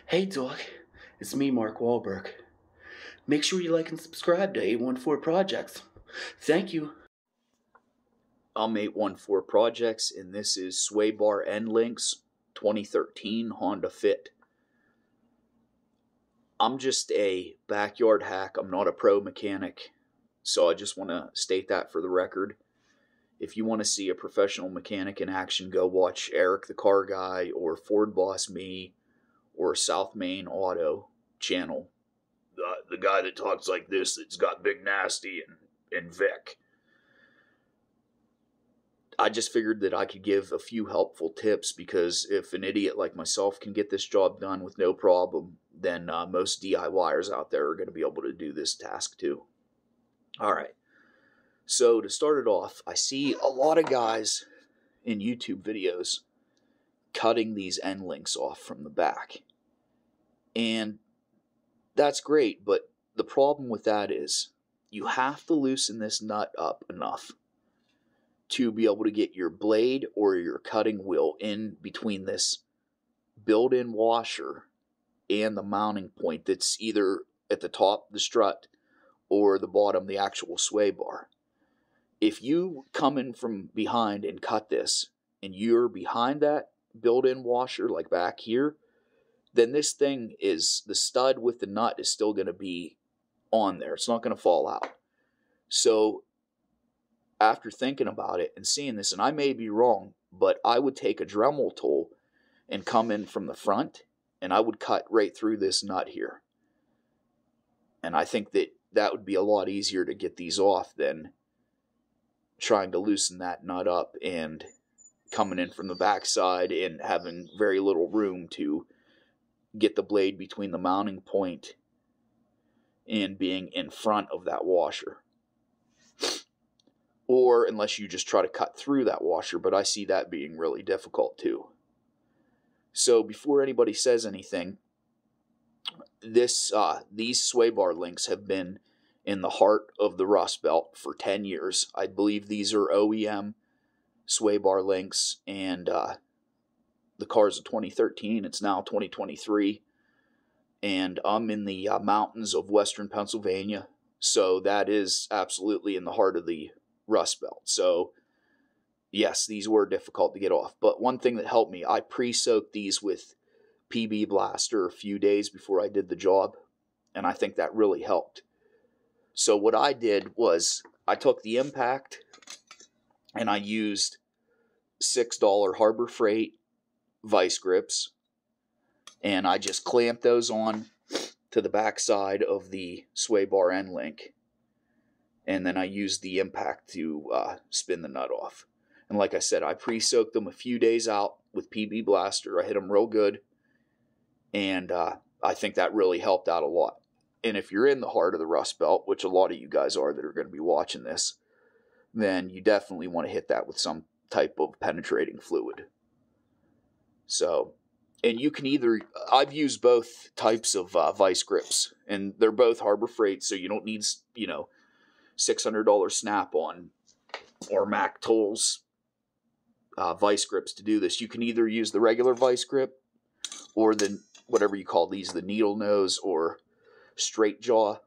Hey Doc, it's me, Mark Wahlberg. Make sure you like and subscribe to 814 Projects. Thank you. I'm 814 Projects, and this is Sway Bar End Links 2013 Honda Fit. I'm just a backyard hack. I'm not a pro mechanic, so I just want to state that for the record. If you want to see a professional mechanic in action, go watch Eric the Car Guy or Ford Boss Me or South Main Auto channel. The guy that talks like this, that's got Big Nasty and Vic. I just figured that I could give a few helpful tips, because if an idiot like myself can get this job done with no problem, then most DIYers out there are going to be able to do this task too. Alright, so to start it off, I see a lot of guys in YouTube videos cutting these end links off from the back. And that's great, but the problem with that is you have to loosen this nut up enough to be able to get your blade or your cutting wheel in between this built-in washer and the mounting point that's either at the top, the strut, or the bottom, the actual sway bar. If you come in from behind and cut this, and you're behind that built-in washer, like back here, then this thing is, the stud with the nut is still going to be on there. It's not going to fall out. So after thinking about it and seeing this, and I may be wrong, but I would take a Dremel tool and come in from the front, and I would cut right through this nut here. And I think that that would be a lot easier to get these off than trying to loosen that nut up and coming in from the backside and having very little room to get the blade between the mounting point and being in front of that washer. Or unless you just try to cut through that washer, but I see that being really difficult too. So before anybody says anything, these sway bar links have been in the heart of the Rust Belt for 10 years. I believe these are OEM sway bar links, and the car's a 2013. It's now 2023, and I'm in the mountains of western Pennsylvania, so that is absolutely in the heart of the Rust Belt. So yes, these were difficult to get off, but one thing that helped me, I pre-soaked these with PB Blaster a few days before I did the job, and I think that really helped. So what I did was I took the impact and I used $6 Harbor Freight vice grips, and I just clamped those on to the back side of the sway bar end link, and then I used the impact to spin the nut off. And like I said, I pre-soaked them a few days out with PB Blaster. I hit them real good, and I think that really helped out a lot. And if you're in the heart of the Rust Belt, which a lot of you guys are that are going to be watching this, then you definitely want to hit that with some type of penetrating fluid. So, and you can either, I've used both types of vice grips, and they're both Harbor Freight, so you don't need, you know, $600 Snap-on or Mac Tools vice grips to do this. You can either use the regular vice grip or the, whatever you call these, the needle nose or straight jaw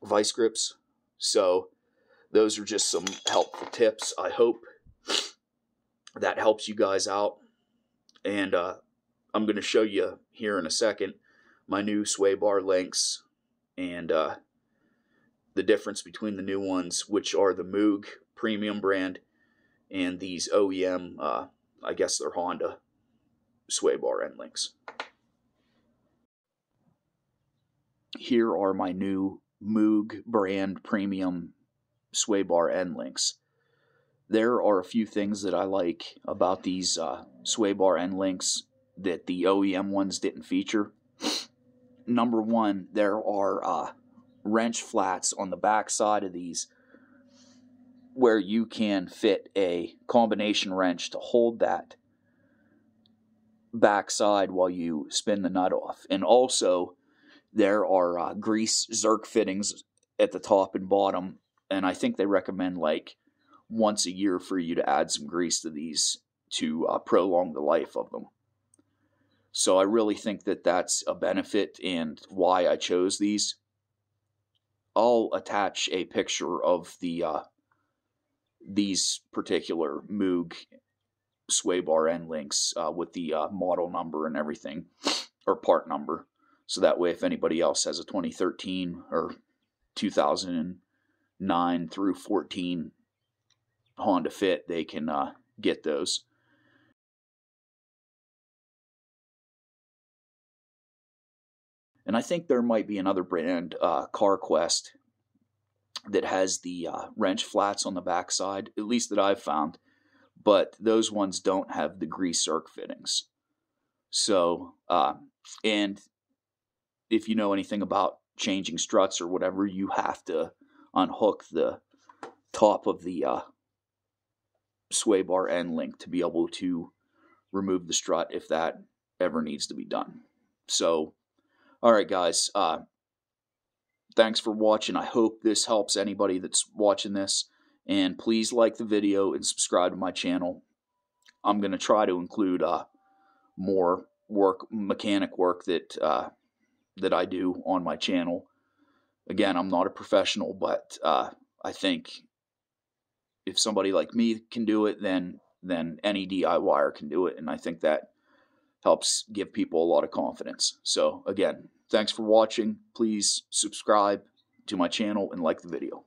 vice grips. So those are just some helpful tips. I hope that helps you guys out. And I'm going to show you here in a second my new sway bar links and the difference between the new ones, which are the Moog premium brand, and these OEM, I guess they're Honda sway bar end links. Here are my new Moog brand premium sway bar end links. There are a few things that I like about these sway bar end links that the OEM ones didn't feature. Number one, there are wrench flats on the back side of these where you can fit a combination wrench to hold that back side while you spin the nut off. And also, there are grease zerk fittings at the top and bottom, and I think they recommend like once a year for you to add some grease to these to prolong the life of them. So I really think that that's a benefit and why I chose these. I'll attach a picture of the these particular Moog sway bar end links with the model number and everything, or part number, so that way if anybody else has a 2013 or 2009 through 14 Honda Fit, they can get those. And I think there might be another brand, CarQuest, that has the wrench flats on the backside, at least that I've found, but those ones don't have the grease zerk fittings. So, and if you know anything about changing struts or whatever, you have to unhook the top of the sway bar end link to be able to remove the strut if that ever needs to be done. So, all right, guys, thanks for watching. I hope this helps anybody that's watching this. And please like the video and subscribe to my channel. I'm going to try to include more mechanic work that I do on my channel. Again, I'm not a professional, but I think if somebody like me can do it, then any DIYer can do it. And I think that helps give people a lot of confidence. So again, thanks for watching. Please subscribe to my channel and like the video.